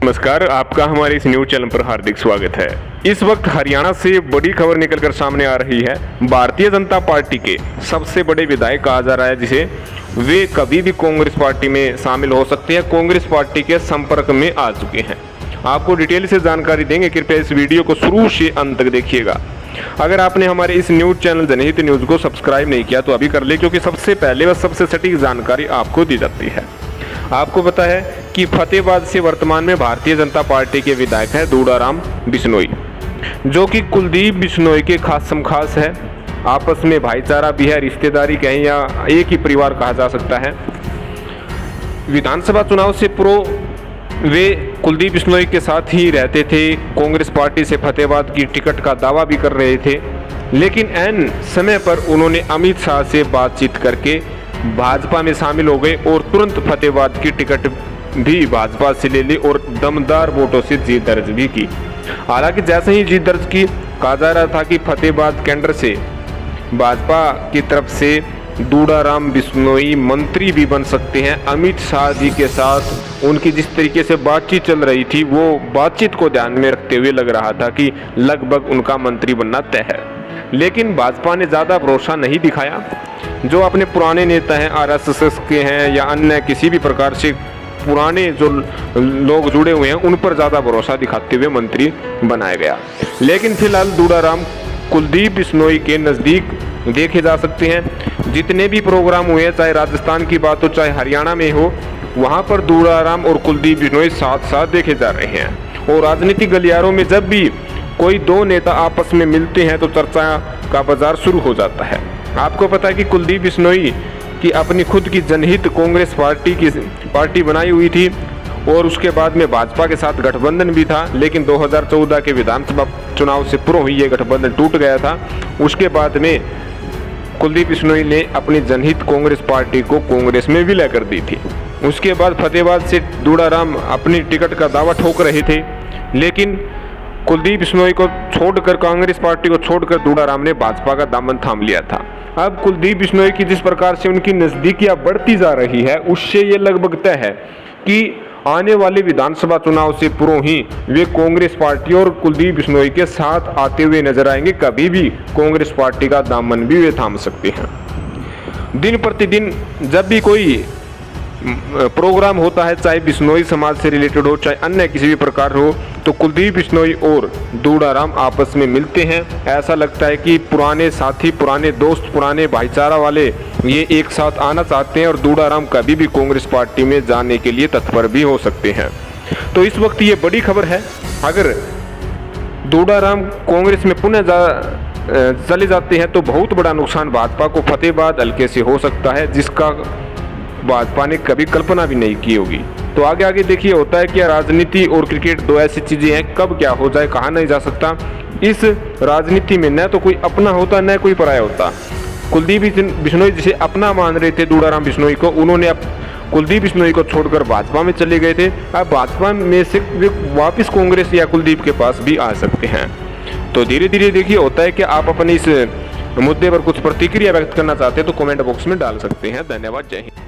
नमस्कार, आपका हमारे इस न्यूज चैनल पर हार्दिक स्वागत है। इस वक्त हरियाणा से बड़ी खबर निकलकर सामने आ रही है। भारतीय जनता पार्टी के सबसे बड़े विधायक कहा जा रहा है जिसे वे कभी भी कांग्रेस पार्टी में शामिल हो सकते हैं, कांग्रेस पार्टी के संपर्क में आ चुके हैं। आपको डिटेल से जानकारी देंगे, कृपया इस वीडियो को शुरू से अंत तक देखिएगा। अगर आपने हमारे इस न्यूज चैनल जनहित न्यूज को सब्सक्राइब नहीं किया तो अभी कर ले, क्योंकि सबसे पहले व सबसे सटीक जानकारी आपको दी जाती है। आपको पता है कि फतेहाबाद से वर्तमान में भारतीय जनता पार्टी के विधायक हैं दूड़ाराम बिश्नोई, जो कि कुलदीप बिश्नोई के खासम खास है। आपस में भाईचारा भी है, रिश्तेदारी कहें या एक ही परिवार कहा जा सकता है। विधानसभा चुनाव से पूर्व वे कुलदीप बिश्नोई के साथ ही रहते थे, कांग्रेस पार्टी से फतेहाबाद की टिकट का दावा भी कर रहे थे, लेकिन ऐन समय पर उन्होंने अमित शाह से बातचीत करके भाजपा में शामिल हो गए और तुरंत फतेहाबाद की टिकट भी भाजपा से ले ली और दमदार वोटों से जीत दर्ज भी की। हालांकि जैसे ही जीत दर्ज की, कहा जा रहा था कि फतेहाबाद केंद्र से भाजपा की तरफ से दूड़ाराम बिश्नोई मंत्री भी बन सकते हैं। अमित शाह जी के साथ उनकी जिस तरीके से बातचीत चल रही थी, वो बातचीत को ध्यान में रखते हुए लग रहा था कि लगभग उनका मंत्री बनना तय है। लेकिन भाजपा ने ज़्यादा भरोसा नहीं दिखाया। जो अपने पुराने नेता हैं, आरएसएस के हैं या अन्य किसी भी प्रकार से पुराने जो लोग जुड़े हुए हैं, उन पर ज़्यादा भरोसा दिखाते हुए मंत्री बनाया गया। लेकिन फिलहाल दूड़ाराम कुलदीप बिश्नोई के नज़दीक देखे जा सकते हैं। जितने भी प्रोग्राम हुए, चाहे राजस्थान की बात हो चाहे हरियाणा में हो, वहाँ पर दूड़ाराम और कुलदीप बिश्नोई साथ साथ देखे जा रहे हैं। और राजनीतिक गलियारों में जब भी कोई दो नेता आपस में मिलते हैं तो चर्चा का बाजार शुरू हो जाता है। आपको पता है कि कुलदीप बिश्नोई की अपनी खुद की जनहित कांग्रेस पार्टी बनाई हुई थी और उसके बाद में भाजपा के साथ गठबंधन भी था, लेकिन 2014 के विधानसभा चुनाव से पूर्व ही ये गठबंधन टूट गया था। उसके बाद में कुलदीप बिश्नोई ने अपनी जनहित कांग्रेस पार्टी को कांग्रेस में विलय कर दी थी। उसके बाद फतेहाबाद से दूड़ाराम अपनी टिकट का दावा ठोक रहे थे, लेकिन कुलदीप बिश्नोई को छोड़कर, कांग्रेस पार्टी को छोड़कर दूड़ाराम ने भाजपा का दामन थाम लिया था। अब कुलदीप बिश्नोई की जिस प्रकार से उनकी नज़दीकियां बढ़ती जा रही है, उससे ये लगभग तय है कि आने वाले विधानसभा चुनाव से पूर्व ही वे कांग्रेस पार्टी और कुलदीप बिश्नोई के साथ आते हुए नजर आएंगे। कभी भी कांग्रेस पार्टी का दामन भी वे थाम सकते हैं। दिन प्रतिदिन जब भी कोई प्रोग्राम होता है, चाहे बिश्नोई समाज से रिलेटेड हो चाहे अन्य किसी भी प्रकार हो, तो कुलदीप बिश्नोई और दूड़ाराम आपस में मिलते हैं। ऐसा लगता है कि पुराने साथी, पुराने दोस्त, पुराने भाईचारा वाले ये एक साथ आना चाहते हैं और दूड़ाराम कभी भी कांग्रेस पार्टी में जाने के लिए तत्पर भी हो सकते हैं। तो इस वक्त ये बड़ी खबर है। अगर दूड़ाराम कांग्रेस में पुनः चले जाते हैं तो बहुत बड़ा नुकसान भाजपा को फतेहाबाद हल्के से हो सकता है, जिसका भाजपा ने कभी कल्पना भी नहीं की होगी। तो आगे आगे देखिए, होता है कि राजनीति और क्रिकेट दो ऐसी चीजें हैं, कब क्या हो जाए कहा नहीं जा सकता। इस राजनीति में न तो कोई अपना होता न कोई पराया होता। कुलदीप बिश्नोई जिसे अपना मान रहे थे दूड़ाराम बिश्नोई को, उन्होंने अब कुलदीप बिश्नोई को छोड़कर भाजपा में चले गए थे। अब भाजपा में से वे वापिस कांग्रेस या कुलदीप के पास भी आ सकते हैं। तो धीरे धीरे देखिए, होता है कि आप अपने इस मुद्दे पर कुछ प्रतिक्रिया व्यक्त करना चाहते हैं तो कमेंट बॉक्स में डाल सकते हैं। धन्यवाद, जय हिंद।